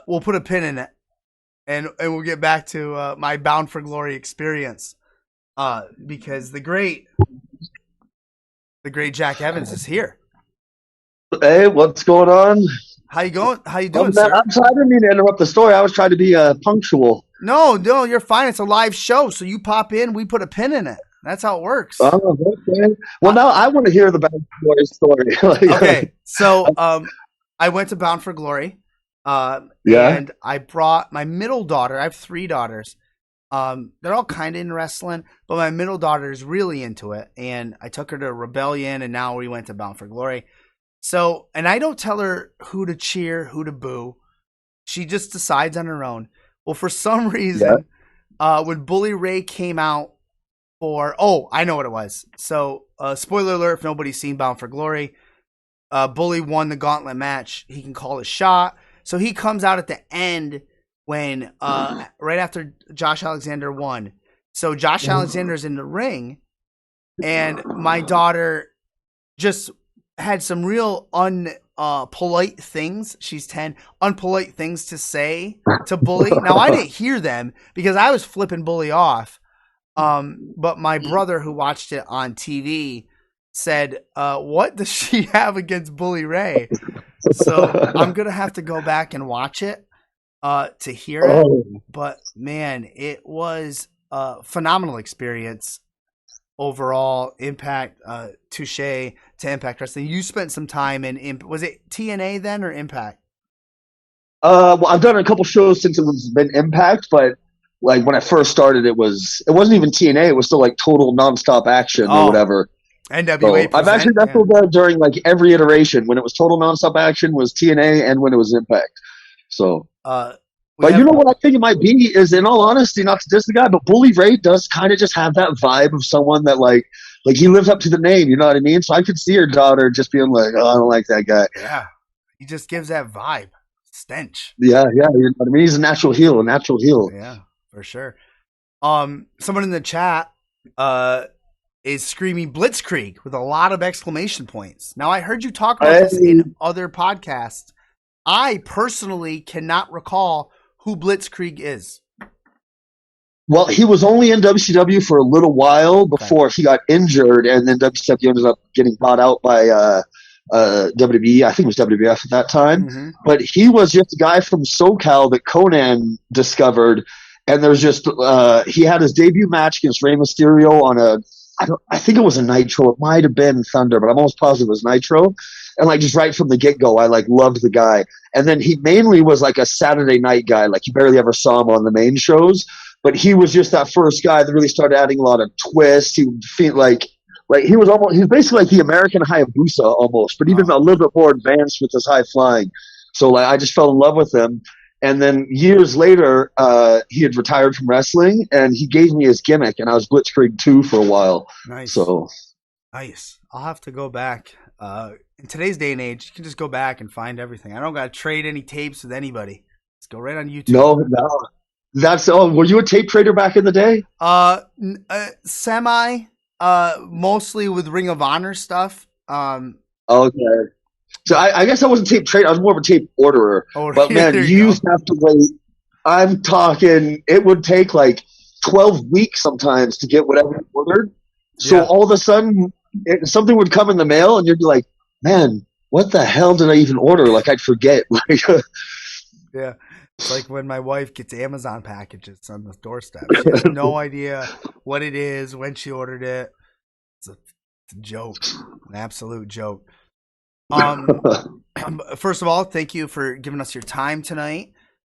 we'll put a pin in it, and we'll get back to my Bound for Glory experience. Because the great Jack Evans is here. Hey, what's going on? How you going? How you doing, sir? I'm sorry, I didn't mean to interrupt the story. I was trying to be punctual. No, you're fine. It's a live show, so you pop in, we put a pin in it. That's how it works. Oh, okay. Well, now I want to hear the Bound for Glory story. Okay, so I went to Bound for Glory, and I brought my middle daughter. I have 3 daughters. They're all kind of in wrestling, but my middle daughter is really into it, and I took her to Rebellion, and now we went to Bound for Glory. So, and I don't tell her who to cheer, who to boo. She just decides on her own. Well, for some reason, when Bully Ray came out I know what it was. So, spoiler alert if nobody's seen Bound for Glory, Bully won the gauntlet match. He can call a shot. So he comes out at the end when right after Josh Alexander won. So Josh Alexander's in the ring, and my daughter just had some real unpolite things. She's 10, unpolite things to say to Bully. Now I didn't hear them because I was flipping Bully off. But my brother who watched it on TV said, what does she have against Bully Ray? So I'm going to have to go back and watch it to hear it. But man, it was a phenomenal experience overall. Impact, touche to Impact Wrestling. You spent some time in, was it TNA then or Impact? Well, I've done a couple shows since it was been Impact, but like when I first started, it wasn't even TNA. It was still like total nonstop action or whatever. NWA. So I've actually wrestled there during like every iteration. When it was total nonstop action was TNA, and when it was Impact. So, but you know what I think it might be is, in all honesty, not to diss the guy, but Bully Ray does kind of just have that vibe of someone that like he lives up to the name. You know what I mean? So I could see her daughter just being like, "Oh, I don't like that guy." Yeah, he just gives that vibe, stench. Yeah, you know what I mean? He's a natural heel. Yeah, for sure. Someone in the chat is screaming Blitzkrieg with a lot of exclamation points. Now, I heard you talk about this in other podcasts. I personally cannot recall who Blitzkrieg is. Well, he was only in WCW for a little while before he got injured, and then WCW ended up getting bought out by WWE. I think it was WWF at that time. Mm-hmm. But he was just a guy from SoCal that Conan discovered, and there's just he had his debut match against Rey Mysterio on I think it was a Nitro. It might have been Thunder, but I'm almost positive it was Nitro. And like just right from the get-go, I like loved the guy. And then he mainly was like a Saturday night guy. Like you barely ever saw him on the main shows. But he was just that first guy that really started adding a lot of twists. He would feel like he was basically like the American Hayabusa almost, but even a little bit more advanced with his high flying. So like I just fell in love with him. And then years later, he had retired from wrestling, and he gave me his gimmick, and I was Blitzkrieg 2 for a while. Nice. So nice. I'll have to go back. In today's day and age, you can just go back and find everything. I don't got to trade any tapes with anybody. Just go right on YouTube. No. Were you a tape trader back in the day? Semi. Mostly with Ring of Honor stuff. Okay. So I guess I wasn't tape trader. I was more of a tape orderer. But man, you used to have to wait. I'm talking, it would take like 12 weeks sometimes to get whatever you ordered. So all of a sudden, something would come in the mail, and you'd be like, man, what the hell did I even order? Like, I'd forget. Yeah. It's like when my wife gets Amazon packages on the doorstep. She has no idea what it is, when she ordered it. It's a joke, an absolute joke. First of all, thank you for giving us your time tonight.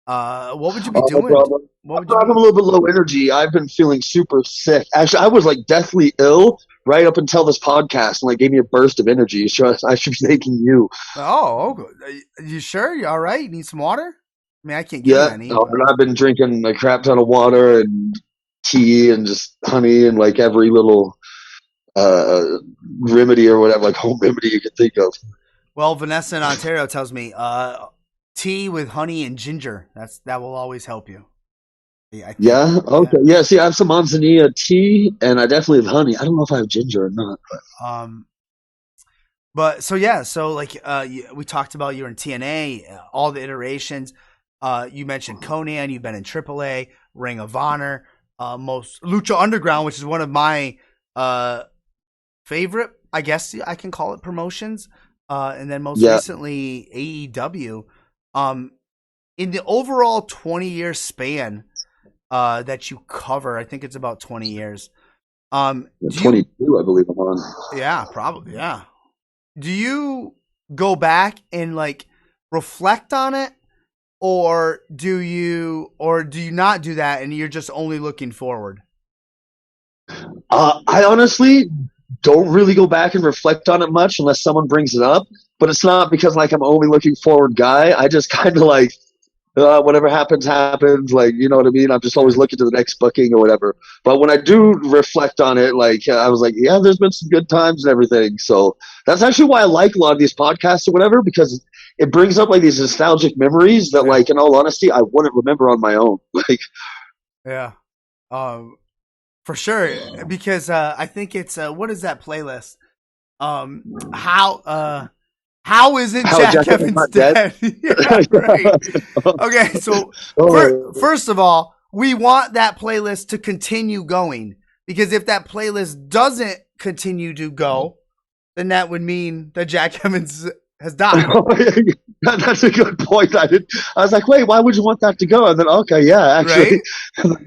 What would you be doing? I'm a little bit low energy. I've been feeling super sick. Actually, I was like deathly ill right up until this podcast, and like gave me a burst of energy. So I should be thanking you. Oh, you sure? You all right? You need some water? I mean, I can't give you any. Yeah, I've been drinking a crap ton of water and tea and just honey and like every little remedy or whatever, like home remedy you can think of. Well, Vanessa in Ontario tells me tea with honey and ginger. That will always help you. Yeah. Okay. Yeah. See, I have some manzanilla tea, and I definitely have honey. I don't know if I have ginger or not. But so like we talked about, you were in TNA, all the iterations. You mentioned Conan. You've been in AAA, Ring of Honor, most Lucha Underground, which is one of my favorite, I guess I can call it, promotions. And then most recently AEW. In the overall 20-year span that you cover, I think it's about 20 years. 22, I believe I'm on. Yeah, probably. Yeah. Do you go back and like reflect on it, or do you not do that and you're just only looking forward? I honestly don't really go back and reflect on it much unless someone brings it up. But it's not because like I'm only looking forward guy. I just kind of like whatever happens, happens. Like, you know what I mean? I'm just always looking to the next booking or whatever. But when I do reflect on it, like I was like, yeah, there's been some good times and everything. So that's actually why I like a lot of these podcasts or whatever, because it brings up like these nostalgic memories that, like, in all honesty, I wouldn't remember on my own. Like, yeah, for sure. Because I think it's what is that playlist? How isn't Jack Evans dead? Yeah, right. Okay, so first of all, we want that playlist to continue going, because if that playlist doesn't continue to go, then that would mean that Jack Evans has died. That's a good point. I was like, wait, why would you want that to go? And then, okay, yeah, actually. Right?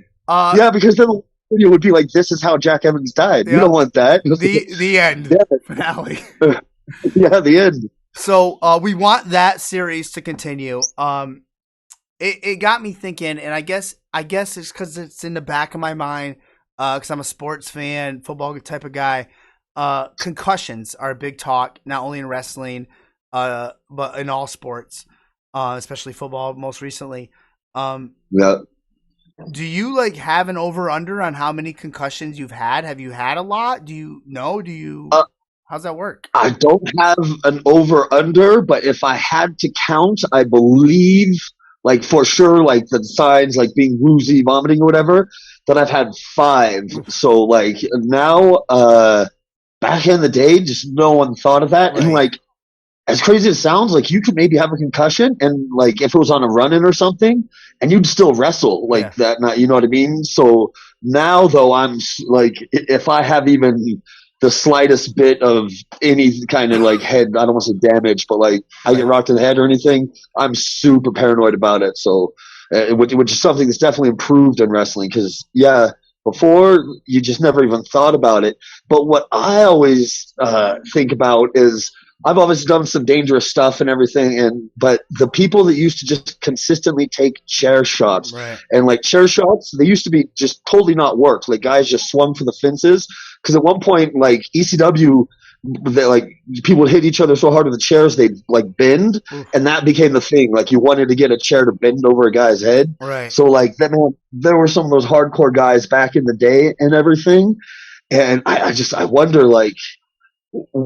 Yeah, because then it would be like, this is how Jack Evans died. You don't want that. The end. Finale. Yeah, the end. So we want that series to continue. It got me thinking, and I guess it's because it's in the back of my mind, because I'm a sports fan, football type of guy. Concussions are a big talk, not only in wrestling, but in all sports, especially football most recently. Yeah. Do you like have an over under on how many concussions you've had? Have you had a lot? Do you know? Do you? How's that work? I don't have an over under, but if I had to count, I believe, like for sure, like the signs, like being woozy, vomiting, or whatever, that I've had 5. So like now, back in the day, just no one thought of that. Right. And like, as crazy as it sounds, like you could maybe have a concussion, and like if it was on a run-in or something, and you'd still wrestle like that. Not, you know what I mean? So now, though, I'm like, if I have even the slightest bit of any kind of like head, I don't want to say damage, but like I get rocked in the head or anything, I'm super paranoid about it. So, which is something that's definitely improved in wrestling, because before you just never even thought about it. But what I always think about is, I've always done some dangerous stuff and everything, but the people that used to just consistently take chair shots, and like chair shots, they used to be just totally not worked. Like guys just swung for the fences, because at one point, like ECW, like people would hit each other so hard with the chairs they'd like bend, and that became the thing. Like you wanted to get a chair to bend over a guy's head. Right. So like then there were some of those hardcore guys back in the day and everything, and I wonder like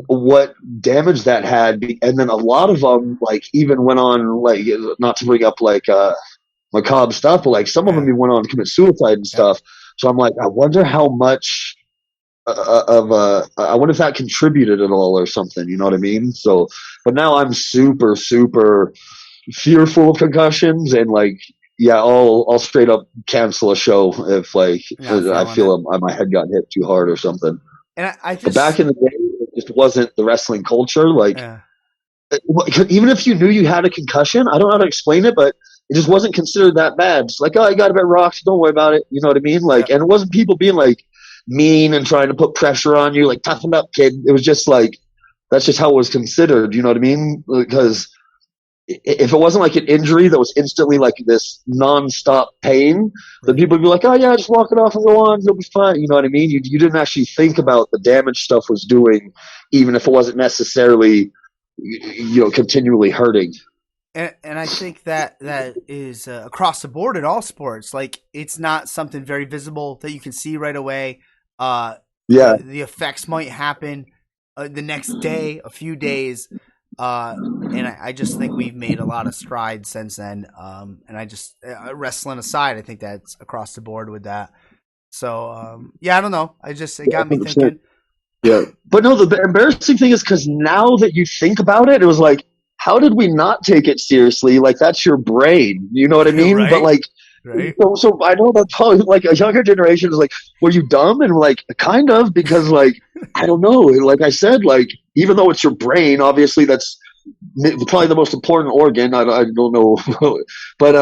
what damage that had. And then a lot of them like even went on, like, not to bring up like macabre stuff, but like some of them even went on to commit suicide and stuff. So I'm like, I wonder how much I wonder if that contributed at all or something, you know what I mean? So, but now I'm super fearful of concussions, and like, I'll straight up cancel a show if like I feel my head got hit too hard or something. And I just, but back in the day, it just wasn't the wrestling culture. Like, even if you knew you had a concussion, I don't know how to explain it, but it just wasn't considered that bad. It's like, oh, you got a bit rocked, don't worry about it. You know what I mean? Like, and it wasn't people being like mean and trying to put pressure on you, like, toughen up, kid. It was just like, that's just how it was considered. You know what I mean? Because if it wasn't like an injury that was instantly like this non-stop pain, then people would be like, oh yeah, just walk it off and go on, you'll be fine. You know what I mean? You didn't actually think about the damage stuff was doing, even if it wasn't necessarily, continually hurting. And I think that is across the board in all sports. Like, it's not something very visible that you can see right away. The effects might happen the next day, a few days. And I just think we've made a lot of strides since then. And I just, wrestling aside, I think that's across the board with that. So, I don't know. It got me thinking. Yeah. But no, the embarrassing thing is, because now that you think about it, it was like, how did we not take it seriously? Like, that's your brain. You know what I mean? Right. But like, right. So I know that probably like a younger generation is like, were you dumb? And like, kind of, because like, I don't know. Like I said, like, even though it's your brain, obviously that's probably the most important organ. I don't know, but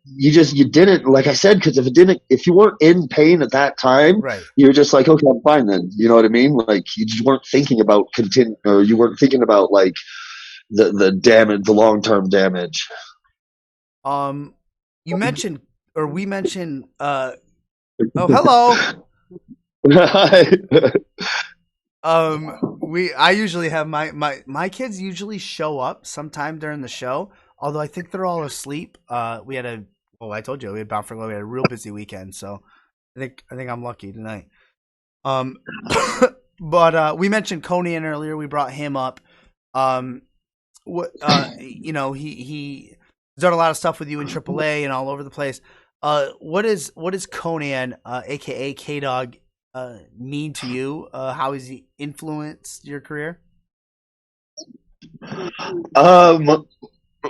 you didn't, like I said, because if you weren't in pain at that time, right. you're just like, okay, I'm fine then. You know what I mean? Like, you just weren't thinking about or you weren't thinking about like the damage, the long term damage. You mentioned, or we mentioned, oh, hello. I usually have my kids usually show up sometime during the show, although I think they're all asleep. I told you we had Bound for Glory. We had a real busy weekend, so I think I'm lucky tonight. But we mentioned Conan earlier. We brought him up. He's done a lot of stuff with you in AAA and all over the place. What is Conan, aka K Dog, mean to you? How has he influenced your career?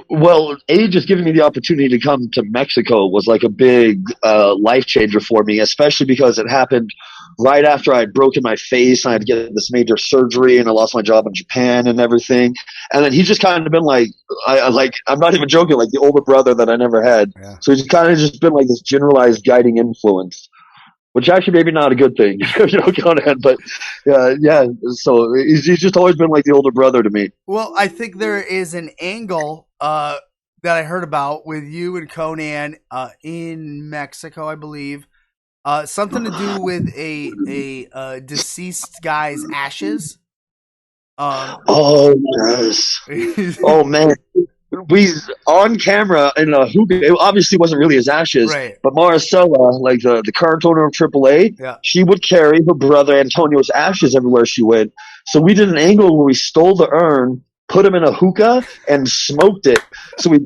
Well, just giving me the opportunity to come to Mexico was like a big life changer for me, especially because it happened right after I had broken my face. I had to get this major surgery, and I lost my job in Japan and everything. And then he's just kind of been like, I'm not even joking, like the older brother that I never had. Yeah. So he's kind of just been like this generalized guiding influence, which actually maybe not a good thing, Conan, but yeah. So he's just always been like the older brother to me. Well, I think there is an angle that I heard about with you and Conan in Mexico, I believe. Something to do with a deceased guy's ashes. Oh yes. Oh man. We on camera in a hookah. It obviously wasn't really his ashes, right. But Maricela, like the current owner of AAA, yeah. She would carry her brother Antonio's ashes everywhere she went. So we did an angle where we stole the urn, put him in a hookah, and smoked it.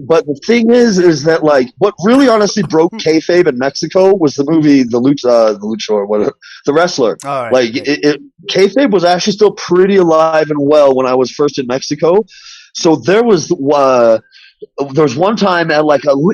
But the thing is that like what really honestly broke kayfabe in Mexico was the movie The Luchador, The Wrestler. Right, like right. Kayfabe was actually still pretty alive and well when I was first in Mexico. So there was one time at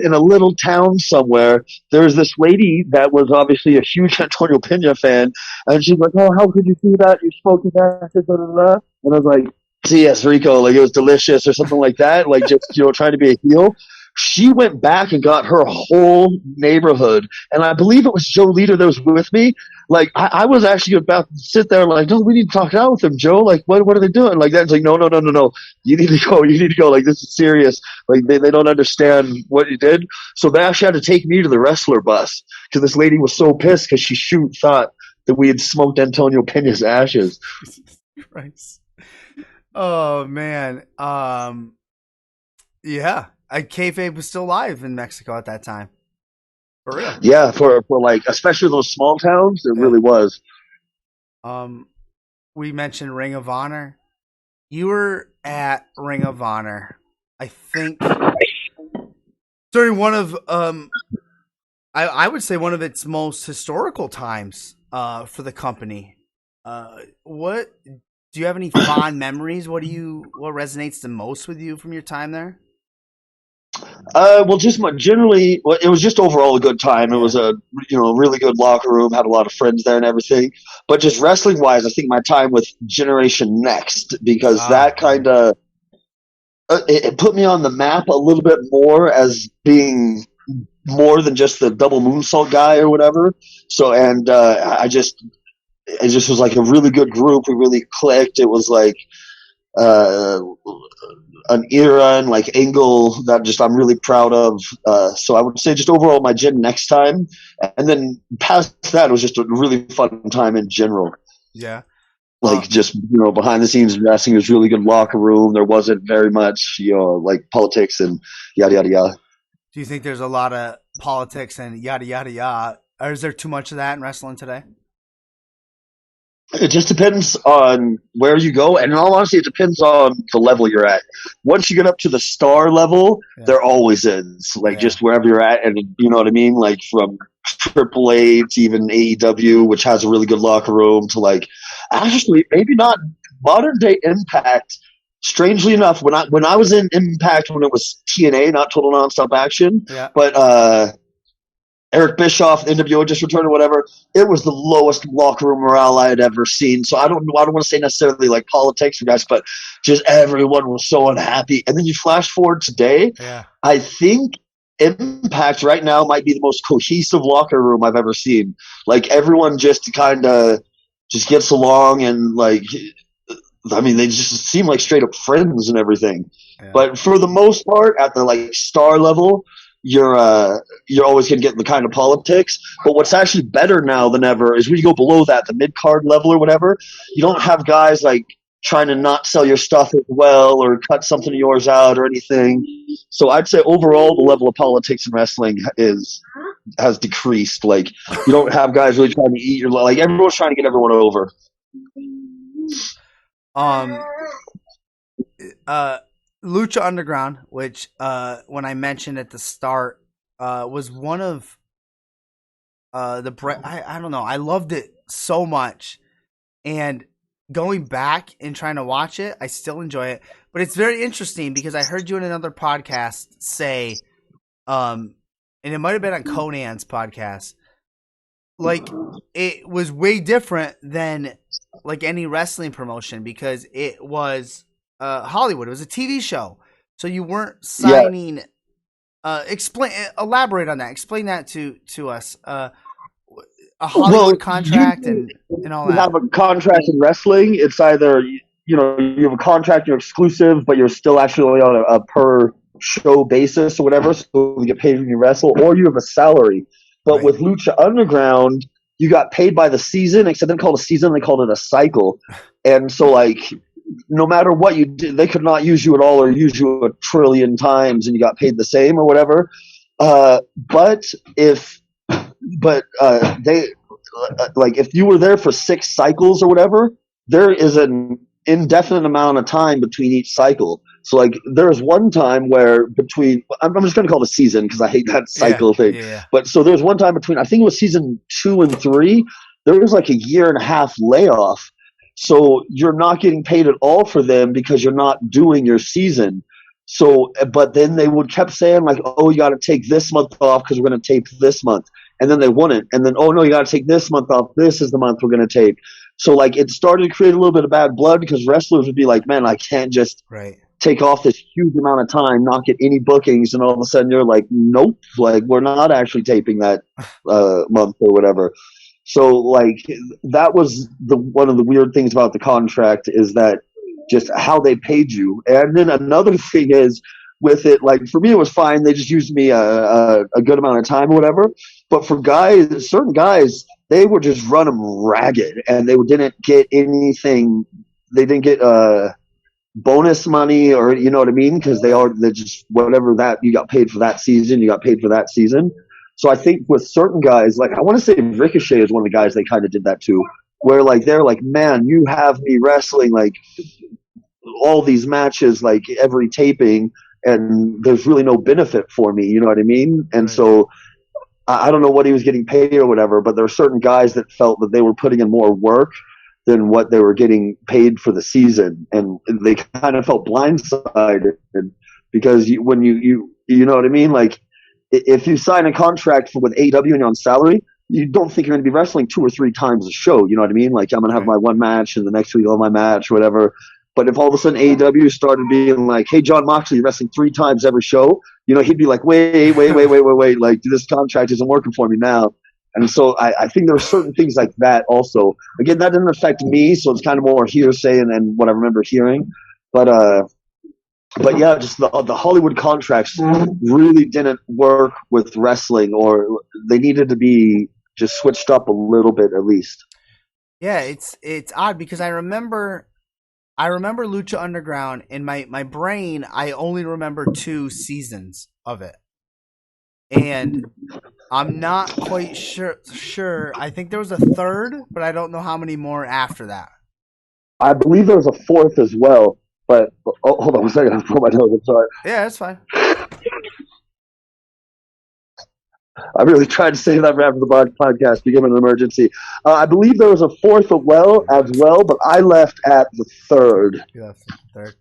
in a little town somewhere, there was this lady that was obviously a huge Antonio Pena fan, and she's like, "Oh, how could you do that? You're smoking that." Blah, blah, blah. And I was like, "Yes, Rico, like it was delicious," or something like that, like just trying to be a heel. She went back and got her whole neighborhood, and I believe it was Joe Leader that was with me. Like I was actually about to sit there, like, "No, we need to talk out with them, Joe. Like, what are they doing?" Like that. It's like, no. You need to go. You need to go. Like, this is serious. Like they don't understand what you did. So they actually had to take me to the wrestler bus because this lady was so pissed because she thought that we had smoked Antonio Pena's ashes. Christ. Oh man. Yeah. Kayfabe was still live in Mexico at that time. For real. Yeah, for like especially those small towns, it really was. We mentioned Ring of Honor. You were at Ring of Honor, I think, during one of I would say one of its most historical times for the company. What do you have any fond memories? What resonates the most with you from your time there? Well, just generally, it was just overall a good time. It was a really good locker room. Had a lot of friends there and everything. But just wrestling wise, I think my time with Generation Next, because that kind of it put me on the map a little bit more as being more than just the double moonsault guy or whatever. So and it just was like a really good group. We really clicked. It was like an era and like angle that I'm really proud of. So I would say just overall my Gen Next time, and then past that it was just a really fun time in general. Yeah. Like just behind the scenes wrestling was really good locker room. There wasn't very much like politics and yada yada yada. Do you think there's a lot of politics and yada yada yada, or is there too much of that in wrestling today? It just depends on where you go, and in all honesty, it depends on the level you're at. Once you get up to the star level, there always is, like just wherever you're at, and you know what I mean, like from AAA to even AEW, which has a really good locker room, to like actually maybe not modern day Impact strangely enough, when I was in Impact, when it was TNA, not Total Nonstop Action, yeah. but Eric Bischoff, NWO just returned or whatever, it was the lowest locker room morale I had ever seen. So I don't want to say necessarily like politics or guys, but just everyone was so unhappy. And then you flash forward today, yeah. I think Impact right now might be the most cohesive locker room I've ever seen. Like everyone just kind of just gets along and like, I mean, they just seem like straight up friends and everything. Yeah. But for the most part, at the like star level, you're always going to get the kind of politics. But what's actually better now than ever is when you go below that, the mid card level or whatever, you don't have guys like trying to not sell your stuff as well or cut something of yours out or anything. So I'd say overall, the level of politics in wrestling has decreased. Like you don't have guys really trying to eat your, like everyone's trying to get everyone over. Lucha Underground, which when I mentioned at the start, was one of I don't know, I loved it so much, and going back and trying to watch it, I still enjoy it. But it's very interesting because I heard you in another podcast say, and it might have been on Conan's podcast, like it was way different than like any wrestling promotion because it was Hollywood. It was a TV show, so you weren't signing. Yeah. Elaborate on that. Explain that to us. A Hollywood contract and all that. You have a contract in wrestling. It's either you have a contract, you're exclusive, but you're still actually on a per show basis or whatever, so you get paid when you wrestle, or you have a salary. But right. With Lucha Underground, you got paid by the season, except they called it a season, they called it a cycle. And so, like, no matter what you did, they could not use you at all or use you a trillion times and you got paid the same or whatever. But if you were there for 6 cycles or whatever, there is an indefinite amount of time between each cycle. So like there was one time where I'm just going to call it a season because I hate that cycle thing. Yeah. But so there was one time between, I think it was season 2 and 3, there was like a 1.5 year layoff. So you're not getting paid at all for them because you're not doing your season. So, but then they would kept saying like, oh, you got to take this month off because we're going to tape this month. And then they wouldn't. And then, oh no, you got to take this month off. This is the month we're going to tape. So like it started to create a little bit of bad blood because wrestlers would be like, man, I can't just take off this huge amount of time, not get any bookings. And all of a sudden you're like, nope, like we're not actually taping that month or whatever. So like that was one of the weird things about the contract is that just how they paid you. And then another thing is with it, like for me, it was fine. They just used me a good amount of time or whatever. But for guys, certain guys, they would just run them ragged and they didn't get anything. They didn't get bonus money or, you know what I mean? Because they're just whatever that you got paid for that season, you got paid for that season. So I think with certain guys, like I want to say Ricochet is one of the guys they kind of did that too, where like they're like, man, you have me wrestling like all these matches, like every taping, and there's really no benefit for me. You know what I mean? And so I don't know what he was getting paid or whatever, but there were certain guys that felt that they were putting in more work than what they were getting paid for the season, and they kind of felt blindsided because when you know what I mean, like. If you sign a contract with AEW and you're on salary, you don't think you're going to be wrestling 2 or 3 times a show. You know what I mean? Like I'm going to have my one match and the next week I'll have my match or whatever. But if all of a sudden AEW started being like, hey, John Moxley, you're wrestling 3 times every show, you know, he'd be like, wait. Like this contract isn't working for me now. And so I think there are certain things like that also. Again, that didn't affect me. So it's kind of more hearsay and what I remember hearing. But yeah, just the Hollywood contracts really didn't work with wrestling, or they needed to be just switched up a little bit at least. Yeah, it's odd because I remember Lucha Underground in my brain. I only remember 2 seasons of it, and I'm not quite sure. I think there was a 3rd, but I don't know how many more after that. I believe there was a 4th as well. But hold on a second, I'll pull my nose. I'm sorry. Yeah, that's fine. I really tried to save that after the podcast, given an emergency. I believe there was a 4th as well, but I left at the 3rd. You left the 3rd.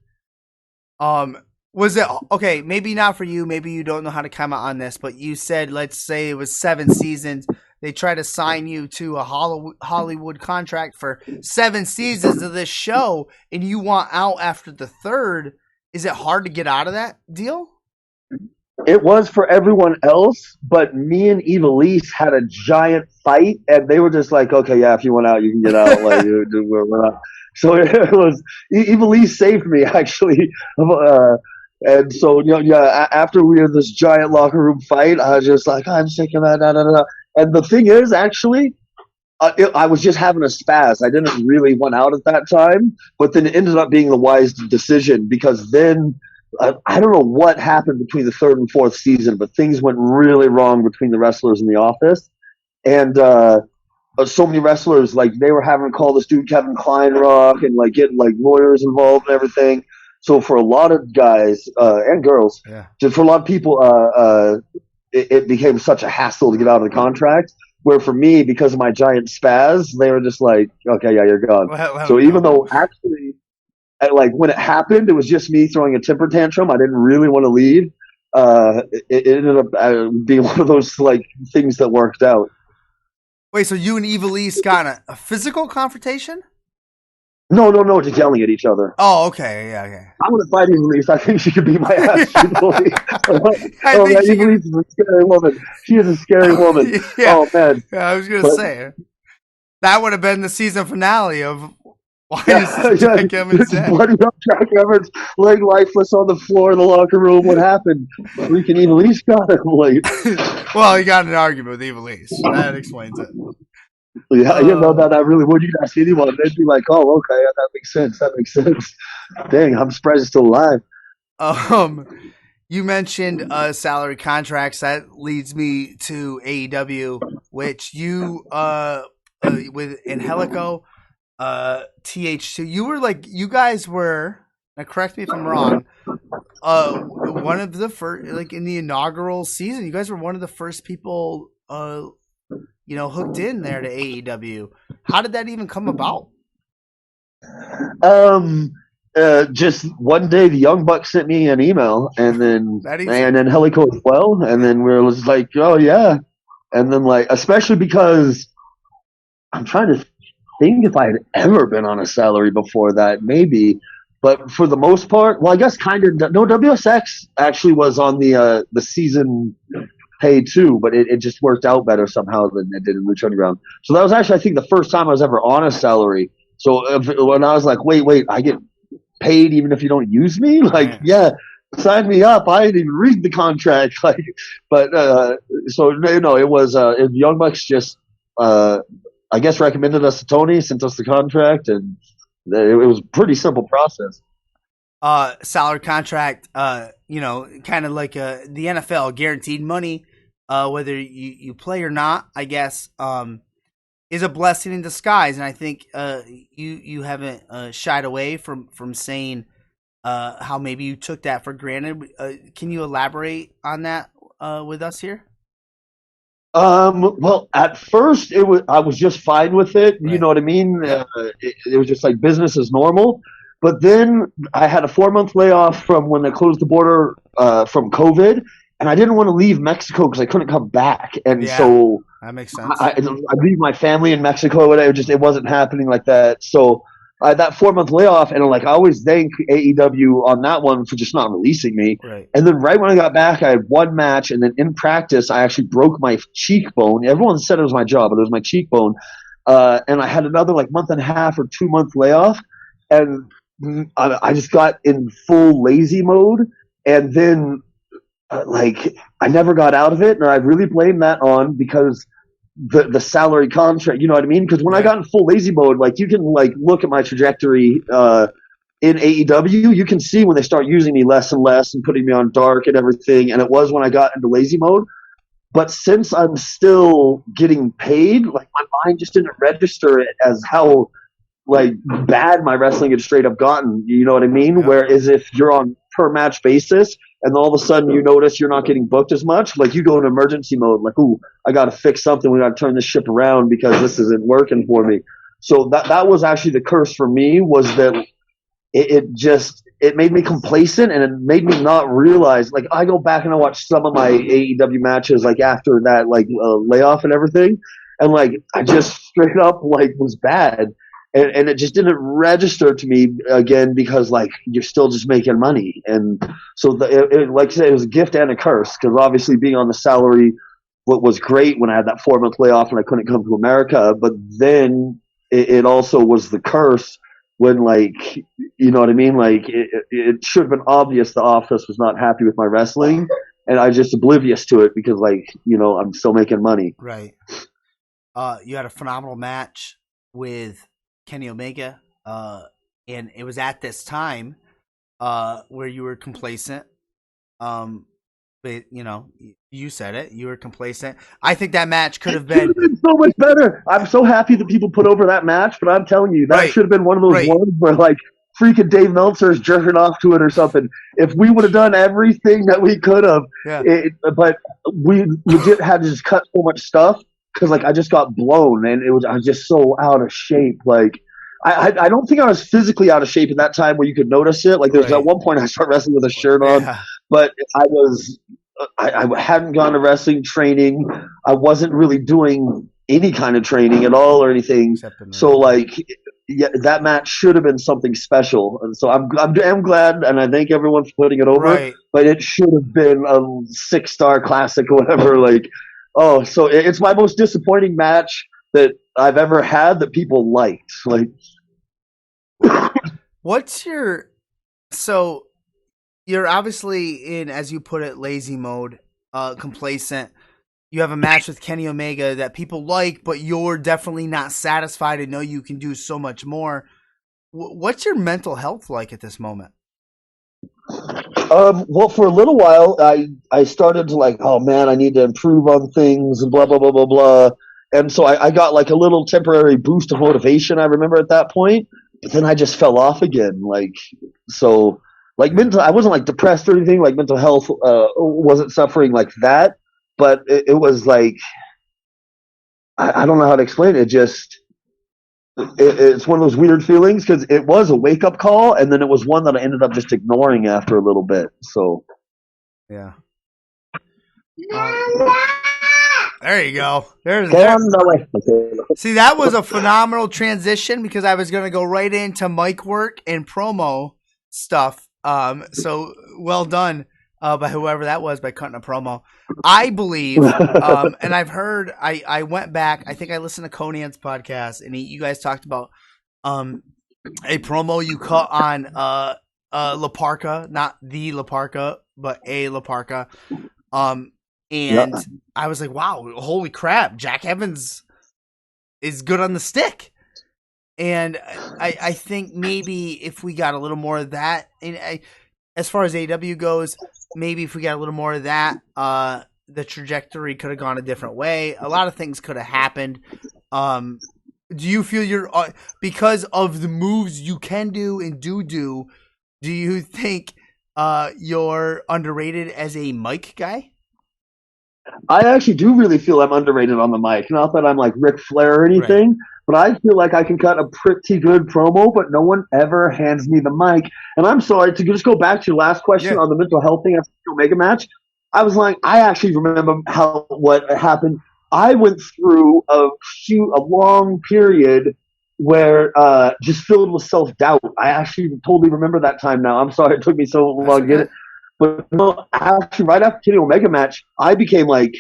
Was it okay? Maybe not for you. Maybe you don't know how to comment on this, but you said, let's say it was 7 seasons. They try to sign you to a Hollywood contract for 7 seasons of this show, and you want out after the third. Is it hard to get out of that deal? It was for everyone else, but me and Evilise had a giant fight, and they were just like, "Okay, yeah, if you want out, you can get out." Like, we're not. So it was Evilise saved me actually, and so yeah. After we had this giant locker room fight, I was just like, "I'm sick of that." Da, da, da. And the thing is, actually, I was just having a spaz. I didn't really want out at that time, but then it ended up being the wise decision because then I don't know what happened between the third and fourth season, but things went really wrong between the wrestlers in the office. And so many wrestlers, like, they were having to call this dude Kevin Kleinrock and like get like lawyers involved and everything. So for a lot of guys and girls, just for a lot of people, it became such a hassle to get out of the contract. Where for me, because of my giant spaz, they were just like, "Okay, yeah, you're gone." So even though actually, like, when it happened, it was just me throwing a temper tantrum. I didn't really want to leave. It ended up being one of those like things that worked out. Wait, so you and Evilise got a physical confrontation? No, just yelling at each other. Oh, okay, yeah, okay. I'm gonna fight Evilise. I think she could beat my ass. Evilise is a scary woman. She is a scary woman. Yeah. Oh man. Yeah, I was gonna say that would have been the season finale of Why is Jack Evans dead? Bloody up Jack Evans, laying lifeless on the floor in the locker room. What happened? Freaking Evilise got it late. Well, he got in an argument with Evilise. That explains it. Yeah, that really would. You could ask anyone, they'd be like, "Oh, okay, yeah, that makes sense. That makes sense." Dang, I'm surprised it's still alive. You mentioned salary contracts. That leads me to AEW, which you with Angelico, TH2. You guys were. Now, correct me if I'm wrong. One of the first, like in the inaugural season, you guys were one of the first people, hooked in there to AEW. How did that even come about? Just one day, the Young Bucks sent me an email, and then Helico as well, and then we were just like, "Oh yeah," and then like, especially because I'm trying to think if I had ever been on a salary before that, maybe. But for the most part, well, I guess kind of. No, WSX actually was on the season pay too, but it just worked out better somehow than it did in Lucha Underground. So that was actually, I think, the first time I was ever on a salary. So when I was like, wait, I get paid even if you don't use me? Like, yeah, sign me up. I didn't even read the contract. Like, but so it was Young Bucks just I guess recommended us to Tony, sent us the contract, and it was a pretty simple process. Salary contract, kind of like the NFL, guaranteed money, whether you play or not, I guess, is a blessing in disguise. And I think you haven't shied away from saying how maybe you took that for granted. Can you elaborate on that with us here? Well, at first I was just fine with it. Right. You know what I mean? Yeah. It was just like business as normal. But then I had a 4-month layoff from when they closed the border from COVID, and I didn't want to leave Mexico because I couldn't come back. And so that makes sense. I leave my family in Mexico, and it wasn't happening like that. So I had that 4-month layoff, and I always thank AEW on that one for just not releasing me. Right. And then right when I got back, I had one match, and then in practice, I actually broke my cheekbone. Everyone said it was my jaw, but it was my cheekbone. And I had another month and a half or 2-month layoff, and I just got in full lazy mode. And then I never got out of it, and I really blame that on because the salary contract, you know what I mean? Because when I got in full lazy mode, you can look at my trajectory in AEW, you can see when they start using me less and less and putting me on dark and everything. And it was when I got into lazy mode. But since I'm still getting paid, my mind just didn't register it as how bad my wrestling had straight up gotten. You know what I mean? Yeah. Whereas if you're on per match basis, and all of a sudden you notice you're not getting booked as much, you go into emergency mode, ooh, I got to fix something. We got to turn this ship around because this isn't working for me. So that was actually the curse for me, was that it it made me complacent, and it made me not realize. Like, I go back and I watch some of my AEW matches, like after that, like layoff and everything, and like I just straight up like was bad, and it just didn't register to me again because like you're still just making money, and so like I said, it was a gift and a curse because obviously being on the salary. What was great when I had that 4-month layoff and I couldn't come to America, but then it also was the curse when, like, you know what I mean? Like, it should have been obvious the office was not happy with my wrestling, and I was just oblivious to it because, like, you know, I'm still making money. Right. You had a phenomenal match with Kenny Omega, and it was at this time where you were complacent. But, you know, you said it. You were complacent. I think that match could have been so much better. I'm so happy that people put over that match, but I'm telling you, that should have been one of those ones where, like, freaking Dave Meltzer's jerking off to it or something. If we would have done everything that we could have, but we legit had to just cut so much stuff because, like, I just got blown, and I was just so out of shape. Like, I don't think I was physically out of shape at that time where you could notice it. Like, there was at one point I started wrestling with a shirt on, but I hadn't gone to wrestling training. I wasn't really doing any kind of training at all or anything. So, like, yeah, that match should have been something special. And so I'm glad, and I thank everyone for putting it over. But it should have been a 6-star classic or whatever. Like, so it's my most disappointing match that I've ever had that people liked. Like, so you're obviously in, as you put it, lazy mode, complacent. You have a match with Kenny Omega that people like, but you're definitely not satisfied and know you can do so much more. What's your mental health like at this moment? Well, for a little while, I started to like, oh man, I need to improve on things and blah, blah, blah, blah, blah. And so I got like a little temporary boost of motivation, I remember at that point, but then I just fell off again. Like, so like I wasn't like depressed or anything, like mental health, wasn't suffering like that, but it was like, I don't know how to explain it. It's one of those weird feelings because it was a wake up call, and then it was one that I ended up just ignoring after a little bit. So, yeah. There you go. See, that was a phenomenal transition because I was going to go right into mic work and promo stuff. So well done by whoever that was by cutting a promo. I believe, and I've heard, I went back, I think I listened to Conan's podcast, and you guys talked about a promo you cut on La Parka, not the La Parka, but a La Parka. And I was like, wow, holy crap, Jack Evans is good on the stick. And I think maybe if we got a little more of that, and as far as AEW goes, maybe if we got a little more of that, the trajectory could have gone a different way. A lot of things could have happened. Do you feel because of the moves you can do and do you think you're underrated as a mic guy? I actually do really feel I'm underrated on the mic. Not that I'm like Ric Flair or anything, but I feel like I can cut a pretty good promo, but no one ever hands me the mic. And I'm sorry, to just go back to your last question on the mental health thing after the Omega match, I was like, I actually remember what happened. I went through a long period where just filled with self-doubt. I actually totally remember that time now. I'm sorry it took me so long to get it. But no, actually, right after Kenny Omega match, I became like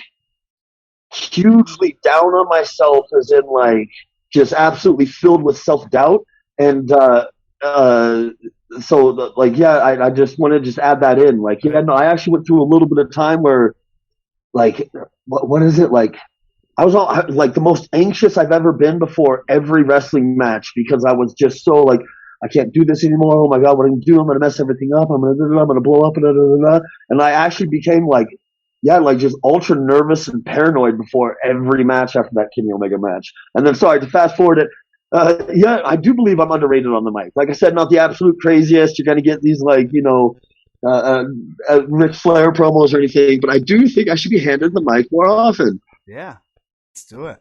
hugely down on myself, as in like just absolutely filled with self-doubt. And I just want to just add that in. Like, I actually went through a little bit of time where, like, what is it like? I was like the most anxious I've ever been before every wrestling match because I was just so like, I can't do this anymore. Oh my God, what am I going to do? I'm going to mess everything up. I'm going to blow up. And I actually became like just ultra nervous and paranoid before every match after that Kenny Omega match. And then, sorry to fast forward it. I do believe I'm underrated on the mic. Like I said, not the absolute craziest. You're going to get these like, Ric Flair promos or anything, but I do think I should be handed the mic more often. Yeah, let's do it.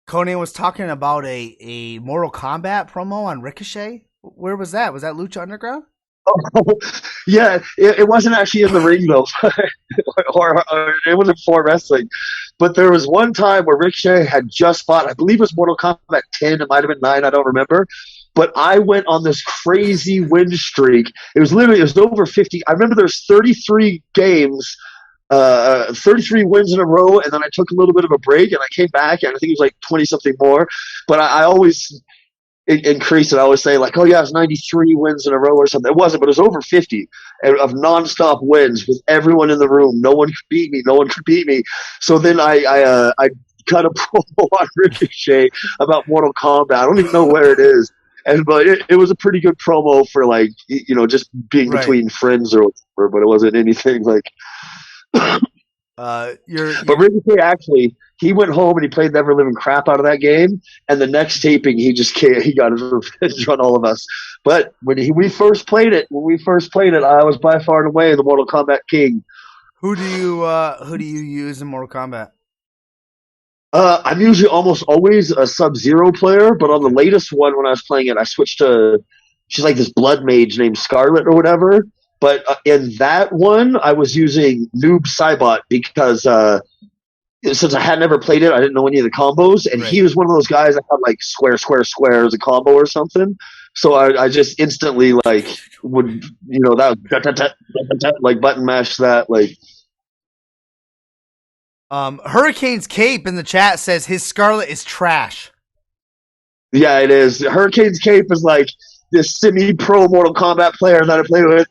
Conan was talking about a Mortal Kombat promo on Ricochet Where was that? Was that Lucha Underground? Oh, yeah, it wasn't actually in the ring though, or it wasn't for wrestling. But there was one time where Ricochet had just fought. I believe it was Mortal Kombat 10. It might have been 9. I don't remember. But I went on this crazy win streak. It was over 50. I remember there's 33 games, 33 wins in a row, and then I took a little bit of a break, and I came back, and I think it was like 20 something more. But I always increase it. I always say like, oh yeah, it's 93 wins in a row or something. It wasn't, but it was over 50 of nonstop wins with everyone in the room. No one could beat me. No one could beat me. So then I cut a promo on Ricochet about Mortal Kombat. I don't even know where it is. But it was a pretty good promo for like, just being between friends or whatever, but it wasn't anything like, but Ricochet actually, he went home and he played the ever living crap out of that game. And the next taping, he got his revenge on all of us. But when we first played it, I was by far and away the Mortal Kombat king. Who do you use in Mortal Kombat? I'm usually almost always a Sub-Zero player, but on the latest one when I was playing it, I switched to, she's like this blood mage named Scarlet or whatever. But in that one, I was using Noob Saibot because since I had never played it, I didn't know any of the combos, and he was one of those guys that had like square as a combo or something. So I just instantly like would that like button mash that like. Hurricane's Cape in the chat says his Scarlet is trash. Yeah, it is. Hurricane's Cape is like this semi-pro Mortal Kombat player that I played with.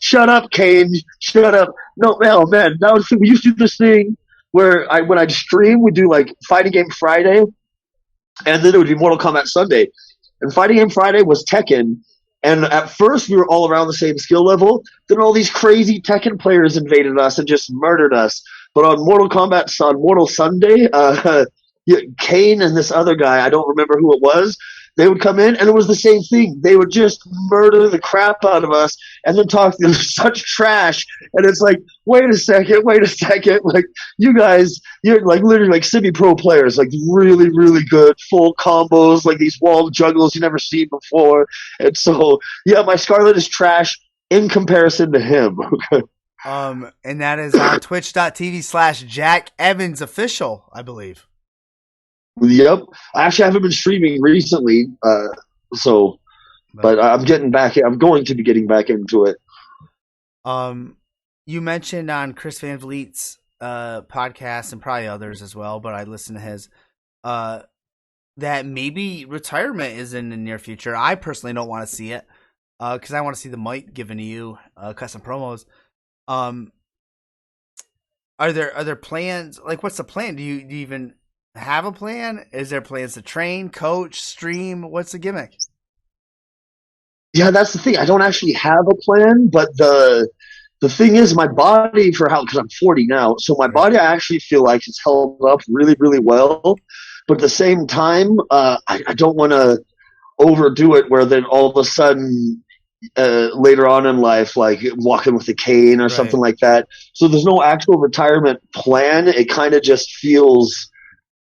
Shut up, Kane. Shut up. No, man. We used to do this thing where when I'd stream, we'd do like Fighting Game Friday, and then it would be Mortal Kombat Sunday. And Fighting Game Friday was Tekken, and at first we were all around the same skill level. Then all these crazy Tekken players invaded us and just murdered us. But on Mortal Sunday, Kane and this other guy, I don't remember who it was, they would come in, and it was the same thing. They would just murder the crap out of us and then talk such trash. And it's like, wait a second. Like, you guys, you're like literally like semi-pro players, like really, really good, full combos, like these wall juggles you never seen before. And so, yeah, my Scarlet is trash in comparison to him. And that is on twitch.tv/Jack Evans official, I believe. Yep. I actually haven't been streaming recently, but I'm getting back. I'm going to be getting back into it. You mentioned on Chris Van Vliet's podcast and probably others as well, but I listened to his that maybe retirement is in the near future. I personally don't want to see it because I want to see the mic given to you, custom promos. Are there plans? Like, what's the plan? Do you even have a plan? Is there plans to train, coach, stream? What's the gimmick? Yeah, that's the thing. I don't actually have a plan, but the thing is, my body because I'm 40 now, so my body I actually feel like it's held up really, really well. But at the same time, I don't want to overdo it where then all of a sudden later on in life, like walking with a cane or something like that. So there's no actual retirement plan. It kind of just feels,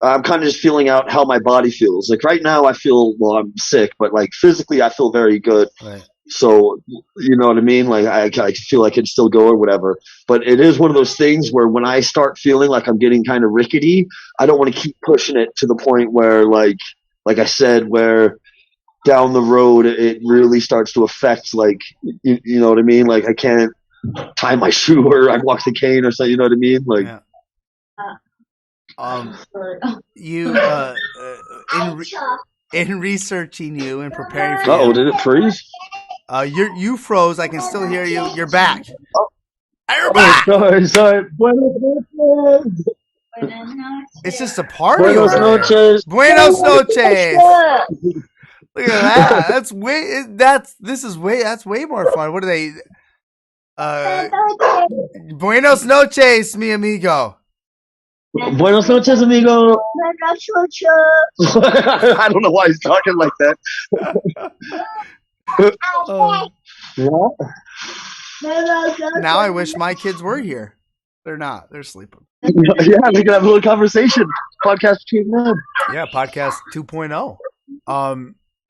I'm kind of just feeling out how my body feels. Like right now I feel, well, I'm sick, but like physically I feel very good. Right. So, you know what I mean? Like I feel I can still go or whatever, but it is one of those things where when I start feeling like I'm getting kind of rickety, I don't want to keep pushing it to the point where like I said, where down the road it really starts to affect, like, you know what I mean? Like I can't tie my shoe or I walk the cane or something, you know what I mean? Like, you in researching you and preparing for you. Did it freeze? You froze. I can still hear you. You're back. You're back. Sorry. It's just a party. Buenos noches. Buenos noches. Look at that. That's way more fun. What are they? Buenos noches, mi amigo. Buenos noches, amigo. I don't know why he's talking like that. Now I wish my kids were here. They're not. They're sleeping. Yeah, we can have a little conversation. Podcast between them. Yeah, podcast 2.0.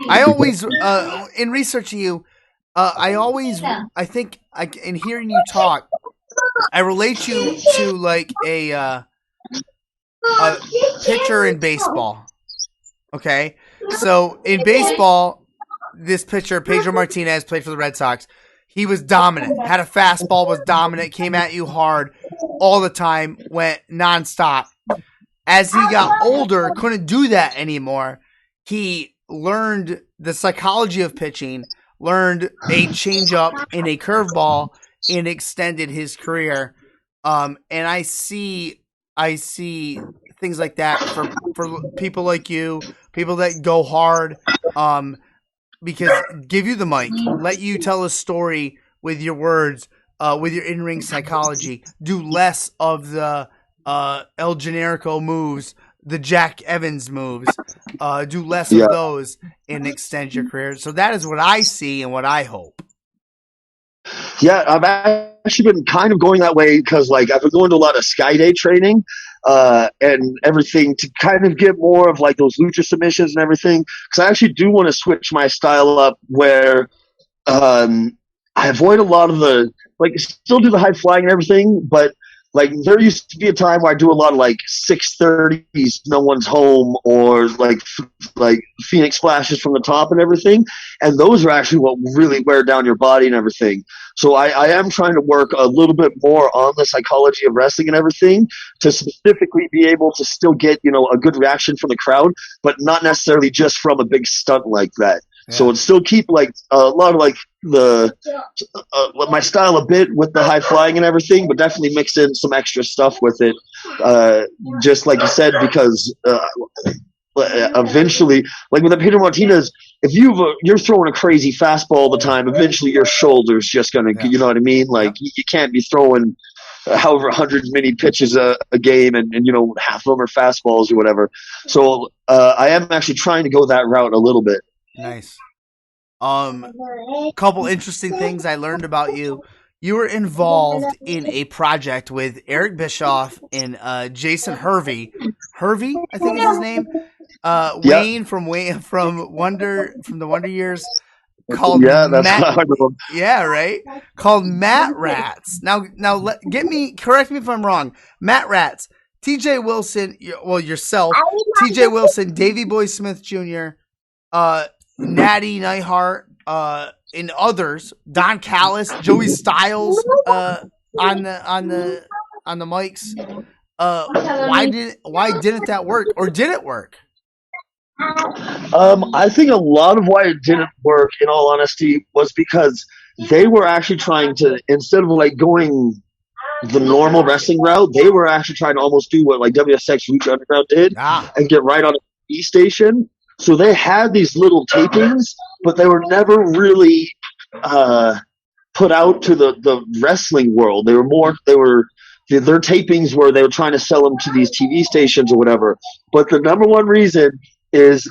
I always, in researching you, I think, in hearing you talk, I relate you to like a pitcher in baseball. Okay, so in baseball, this pitcher Pedro Martinez played for the Red Sox. He was dominant. Had a fastball, was dominant, came at you hard all the time, went nonstop. As he got older, couldn't do that anymore. He learned the psychology of pitching, learned a changeup and a curveball, and extended his career. And I see things like that for people like you, people that go hard, because give you the mic, let you tell a story with your words, with your in-ring psychology. Do less of the El Generico moves, the Jack Evans moves. Do less of those and extend your career. So that is what I see and what I hope. Yeah, I've actually been kind of going that way because, like, I've been going to a lot of Skyday training and everything to kind of get more of, like, those lucha submissions and everything. Because I actually do want to switch my style up where I avoid a lot of the, like, still do the high flying and everything, but like there used to be a time where I do a lot of like 630s, no one's home, or like Phoenix splashes from the top and everything, and those are actually what really wear down your body and everything. So I am trying to work a little bit more on the psychology of wrestling and everything to specifically be able to still get, you know, a good reaction from the crowd, but not necessarily just from a big stunt like that. Yeah. So it'd still keep like a lot of like the my style a bit with the high flying and everything, but definitely mix in some extra stuff with it. Just like you said, because eventually, like with the Pedro Martinez, if you're throwing a crazy fastball all the time, eventually your shoulder's just gonna, you know what I mean? Like you can't be throwing however 100 many pitches a game, and you know half of them are fastballs or whatever. So I am actually trying to go that route a little bit. Nice. Couple interesting things I learned about you. You were involved in a project with Eric Bischoff and Jason Hervey. Hervey, I think is his name. Wayne from the Wonder Years, called called Mat Rats. Now correct me if I'm wrong. Mat Rats. TJ Wilson, yourself, TJ Wilson, Davey Boy Smith Jr., Natty Neihart, and others, Don Callis, Joey Styles, on the mics. Why didn't that work, or did it work? I think a lot of why it didn't work, in all honesty, was because they were actually trying to, instead of like going the normal wrestling route, they were actually trying to almost do what like WSX Lucha Underground did and get right on a TV station. So they had these little tapings, but they were never really put out to the wrestling world. Their tapings were, they were trying to sell them to these TV stations or whatever. But the number one reason is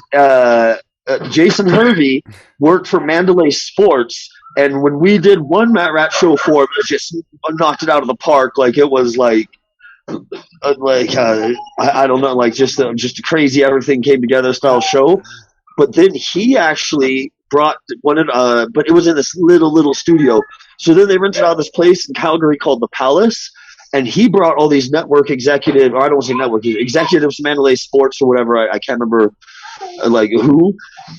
Jason Hervey worked for Mandalay Sports, and when we did one Mat Rat show for him, it just knocked it out of the park. Like it was like I don't know, like just a crazy everything came together style show. But then he actually brought but it was in this little studio. So then they rented out this place in Calgary called the Palace, and he brought all these network executives, or I don't want to say network executives, Mandalay Sports or whatever. I can't remember like who,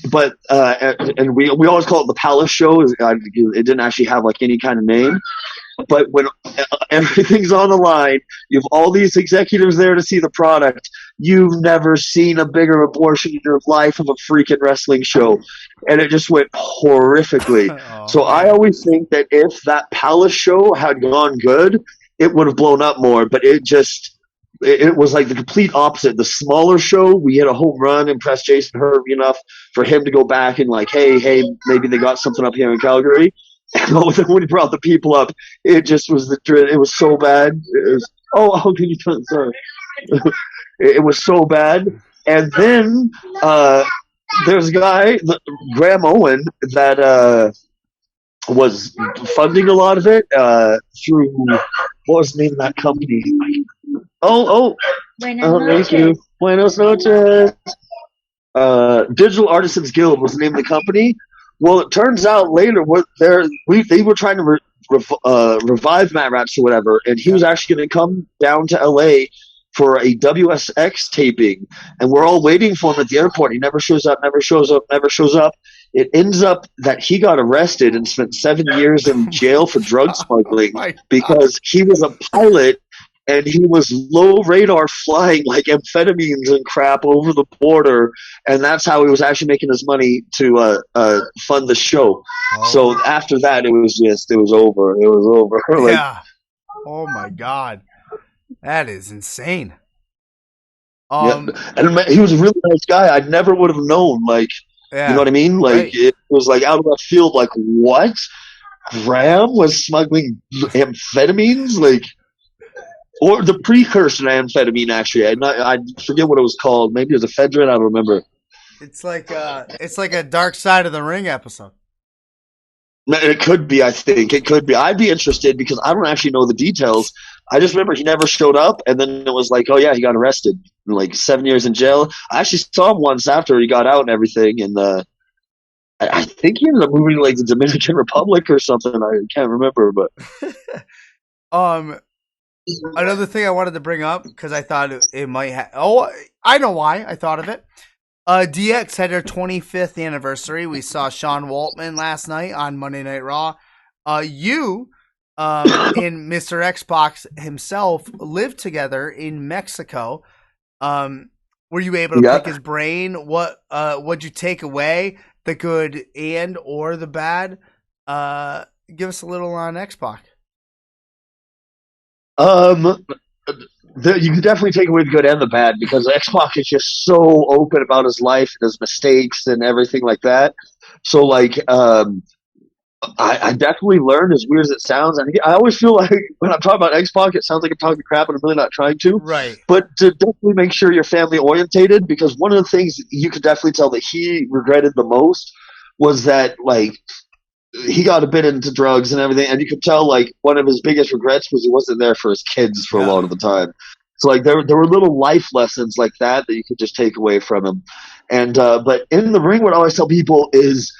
but and we always call it the Palace Show. It didn't actually have like any kind of name. But when everything's on the line, you have all these executives there to see the product. You've never seen a bigger abortion in your life of a freaking wrestling show. And it just went horrifically. So I always think that if that Palace show had gone good, it would have blown up more. But it was like the complete opposite. The smaller show, we hit a home run, impressed Jason Hervey enough for him to go back and like, hey, maybe they got something up here in Calgary. And when he brought the people up, it just was it was so bad. It was, how can you turn? Sorry, it was so bad. And then there's a guy, Graham Owen, that was funding a lot of it through, what was the name of that company? Thank you, Buenos noches. Digital Artisans Guild was the name of the company. Well, it turns out later they were trying to revive Matt Raps or whatever, and he was actually going to come down to LA for a WSX taping, and we're all waiting for him at the airport. He never shows up, never shows up, never shows up. It ends up that he got arrested and spent 7 years in jail for drug smuggling because he was a pilot and he was low radar flying like amphetamines and crap over the border, and that's how he was actually making his money to fund the show. So after that, it was over. It was over. Like, yeah. Oh my God, that is insane. Yeah. And he was a really nice guy. I never would have known. Like, you know what I mean? Like, it was like out of left field. Like, what? Graham was smuggling amphetamines? Like. Or the precursor to amphetamine, actually. I forget what it was called. Maybe it was ephedrine. I don't remember. It's like a Dark Side of the Ring episode. It could be, I think. It could be. I'd be interested because I don't actually know the details. I just remember he never showed up, and then it was like, oh, yeah, he got arrested. Like 7 years in jail. I actually saw him once after he got out and everything, and I think he ended up moving to like the Dominican Republic or something. I can't remember, but... Another thing I wanted to bring up because I thought it might have. Oh, I know why I thought of it. DX had their 25th anniversary. We saw Sean Waltman last night on Monday Night Raw. You and Mr. X-Pac himself lived together in Mexico. Were you able to pick his brain? What'd you take away? The good and or the bad? Give us a little on X-Pac. You can definitely take away the good and the bad because X-Pac is just so open about his life and his mistakes and everything like that. So, like, I definitely learned, as weird as it sounds. I always feel like when I'm talking about X-Pac, it sounds like I'm talking crap, and I'm really not trying to. Right. But to definitely make sure you're family orientated, because one of the things you could definitely tell that he regretted the most was that, like, he got a bit into drugs and everything, and you could tell like one of his biggest regrets was he wasn't there for his kids for a lot of the time. So like there were little life lessons like that you could just take away from him. And but in the ring, what I always tell people is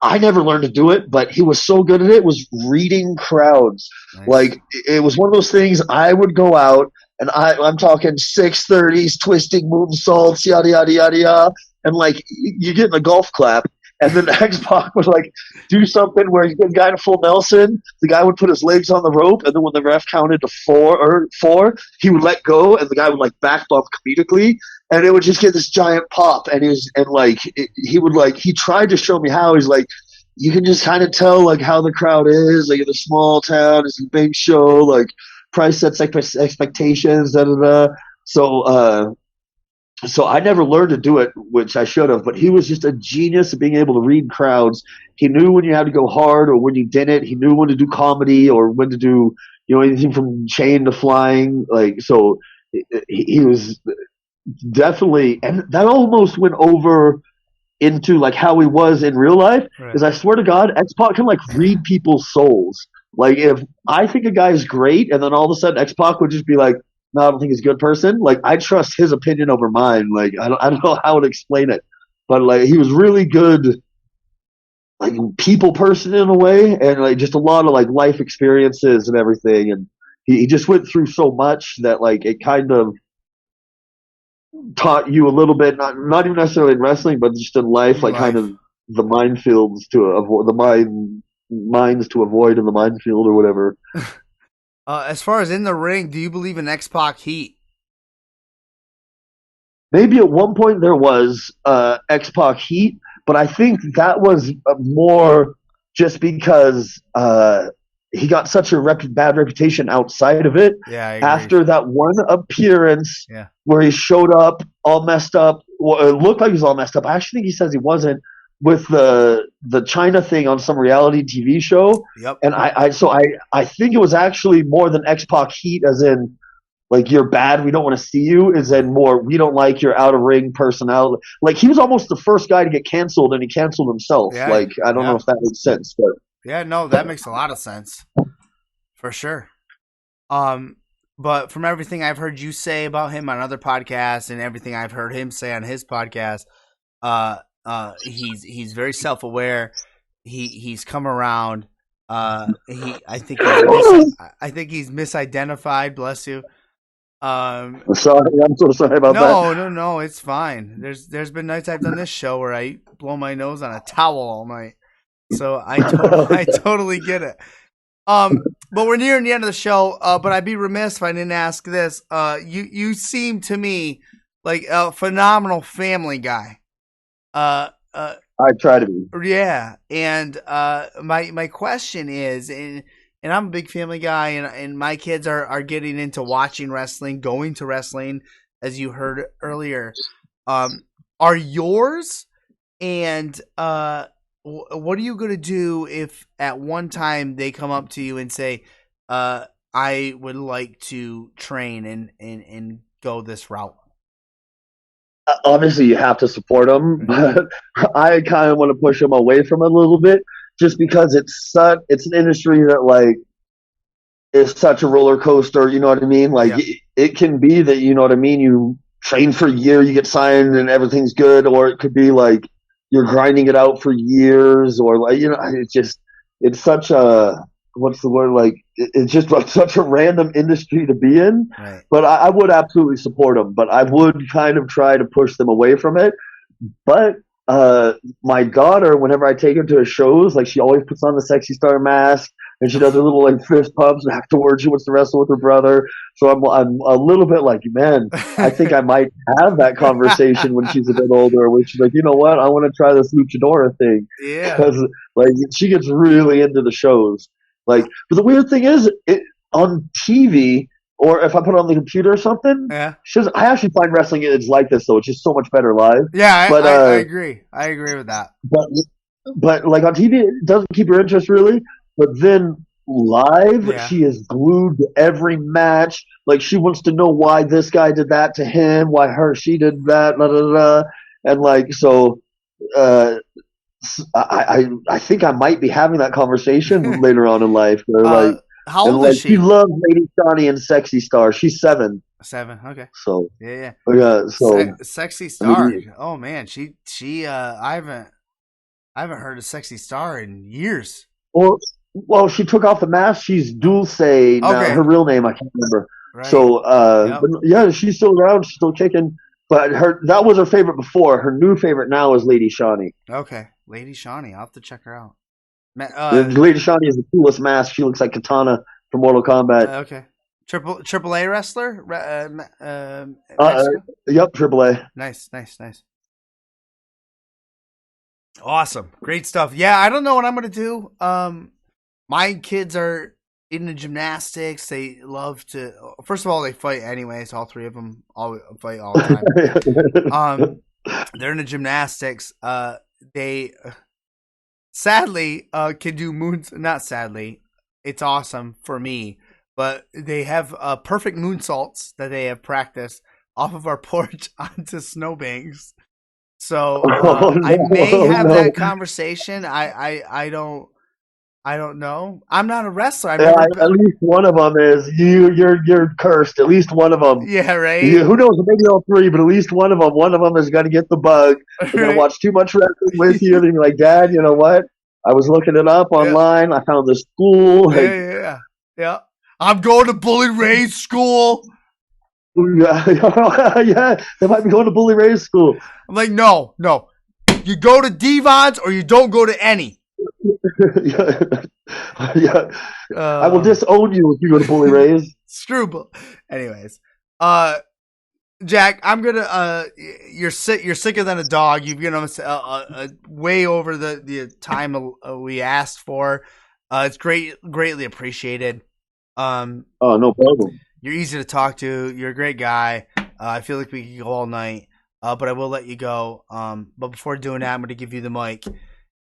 I never learned to do it, but he was so good at it was reading crowds. Nice. Like it was one of those things I would go out and I'm talking 630s, twisting moonsaults, yada yada yada yada, and like you get in a golf clap. And then X-Pac would like do something where he'd get a guy to full Nelson. The guy would put his legs on the rope, and then when the ref counted to four, he would let go, and the guy would like back bump comedically, and it would just get this giant pop. And he tried to show me how. He's like, you can just kind of tell like how the crowd is, like in a small town, it's a big show, like price sets expectations, da da da. So I never learned to do it, which I should have, but he was just a genius at being able to read crowds. He knew when you had to go hard or when you didn't. He knew when to do comedy or when to do, anything from chain to flying. Like, so he was definitely, and that almost went over into like how he was in real life. Because I swear to God, X-Pac can like read people's souls. Like if I think a guy's great and then all of a sudden X-Pac would just be like, no, I don't think he's a good person. Like, I trust his opinion over mine. Like, I don't know how to explain it, but like, he was really good, like people person in a way, and like just a lot of like life experiences and everything. And he just went through so much that like it kind of taught you a little bit, not even necessarily in wrestling, but just in life, like kind of the minefields to avoid, mines to avoid in the minefield or whatever. As far as in the ring, do you believe in X-Pac heat? Maybe at one point there was X-Pac heat, but I think that was more just because he got such a bad reputation outside of it. Yeah, I agree. After that one appearance where he showed up all messed up, well, it looked like he was all messed up. I actually think he says he wasn't, with the China thing on some reality TV show. Yep. And I think it was actually more than X-Pac heat, as in like you're bad, we don't want to see you, is in more we don't like your out of ring personality. Like he was almost the first guy to get canceled, and he canceled himself. Yeah, like I don't know if that makes sense, but yeah, no, that makes a lot of sense for sure. But from everything I've heard you say about him on other podcasts and everything I've heard him say on his podcast, He's very self aware. He's come around. I think he's misidentified. Bless you. Sorry, I'm so sorry about that. No, it's fine. There's been nights I've done this show where I blow my nose on a towel all night, so I totally get it. But we're nearing the end of the show. But I'd be remiss if I didn't ask this. You seem to me like a phenomenal family guy. I try to be. Yeah, and my question is, and I'm a big family guy, and my kids are getting into watching wrestling, going to wrestling, as you heard earlier. Are yours? And what are you going to do if at one time they come up to you and say, I would like to train and go this route? Obviously, you have to support them, but I kind of want to push them away from it a little bit, just because it's an industry that like is such a roller coaster. You know what I mean? Like it can be that, you know what I mean, you train for a year, you get signed, and everything's good, or it could be like you're grinding it out for years, or like, you know, it's such a, what's the word, like it's just like such a random industry to be in. Right. But I would absolutely support them, but I would kind of try to push them away from it. But my daughter, whenever I take her to her shows, like she always puts on the Sexy Star mask and she does her little like fist pumps, and afterwards she wants to wrestle with her brother. So I'm a little bit like, man, I think I might have that conversation when she's a bit older, where she's like, you know what, I want to try this luchadora thing. Yeah. Because like she gets really into the shows. Like, but the weird thing is, on TV, or if I put it on the computer or something, she doesn't, I actually find wrestling is like this, though. It's just so much better live. Yeah, I agree. I agree with that. But like on TV, it doesn't keep her interest really. But then live, she is glued to every match. Like she wants to know why this guy did that to him, why she did that, blah, blah, blah. And like so. I think I might be having that conversation later on in life. Where like, how old is she? She loves Lady Shawnee and Sexy Star. She's 7. 7, okay. So yeah. So Sexy Star. Oh man, she. I haven't heard of Sexy Star in years. Well, she took off the mask. She's Dulce now. Her real name I can't remember. Right. So but yeah, she's still around. She's still kicking. But that was her favorite before. Her new favorite now is Lady Shawnee. Okay. Lady Shawnee. I'll have to check her out. Lady Shawnee is the coolest mask. She looks like Katana from Mortal Kombat. Okay. Triple A wrestler? Yep, Triple A. Nice. Awesome. Great stuff. Yeah, I don't know what I'm going to do. My kids are into gymnastics. They love to, first of all, they fight anyways. All three of them fight all the time. They're into gymnastics. They sadly can do moons. Not sadly, it's awesome for me. But they have perfect moonsaults that they have practiced off of our porch onto snowbanks. So I may have that conversation. I don't know. I'm not a wrestler. At least one of them is you're cursed. At least one of them. Yeah, right. Who knows? Maybe all three, but at least one of them. One of them is going to get the bug. They're going to watch too much wrestling with you. They're like, Dad, you know what? I was looking it up online. I found this school. Yeah. I'm going to Bully Ray's school. Yeah. They might be going to Bully Ray's school. I'm like, no. You go to Devon's or you don't go to any. Yeah. I will disown you if you go to Bully Ray's. Screw. Anyways, Jack, I'm gonna. You're sicker than a dog. You've given us way over the time we asked for. It's greatly appreciated. Oh, no problem. You're easy to talk to. You're a great guy. I feel like we could go all night, but I will let you go. But before doing that, I'm going to give you the mic.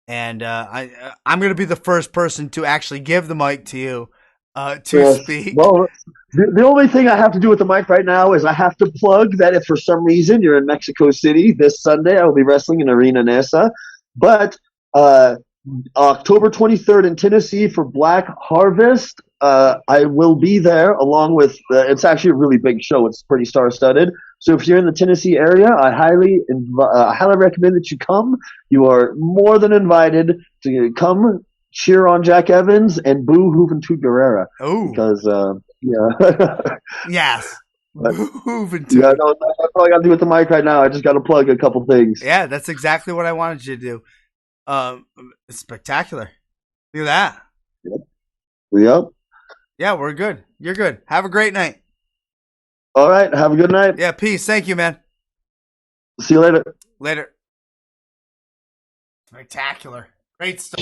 And I'm going to be the first person to actually give the mic to you to speak. Well, the only thing I have to do with the mic right now is I have to plug that if for some reason you're in Mexico City this Sunday, I will be wrestling in Arena Nesa. But October 23rd in Tennessee for Black Harvest, I will be there along with it's actually a really big show. It's pretty star-studded. So if you're in the Tennessee area, I highly recommend that you come. You are more than invited to come cheer on Jack Evans and boo Juventud Guerrera. Oh, because yeah, yes, Juventud. Yeah, no, that's all I got to do with the mic right now. I just got to plug a couple things. Yeah, that's exactly what I wanted you to do. It's spectacular. Look at that. Yep. Yeah, we're good. You're good. Have a great night. All right. Have a good night. Yeah, peace. Thank you, man. See you later. Later. Spectacular. Great stuff.